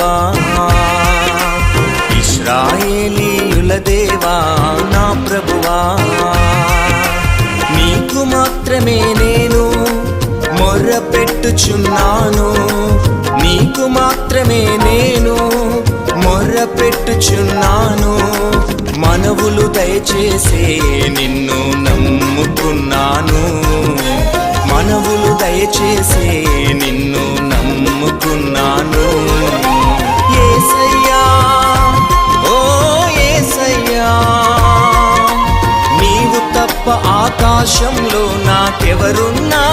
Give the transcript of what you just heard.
ప్రభువా, ఇశ్రాయేలీయుల దేవా నా ప్రభువా, నీకు మాత్రమే నేను మొర్రపెట్టుచున్నాను, నీకు మాత్రమే నేను మొర్రపెట్టుచున్నాను. మనవులు దయచేసే నిన్ను నమ్ముకున్నాను, మనవులు దయచేసే నిన్ను నమ్ముకున్నాను. యేసయ్యా, ఓ యేసయ్యా, నీవు తప్ప ఆకాశంలో నాకెవరున్నా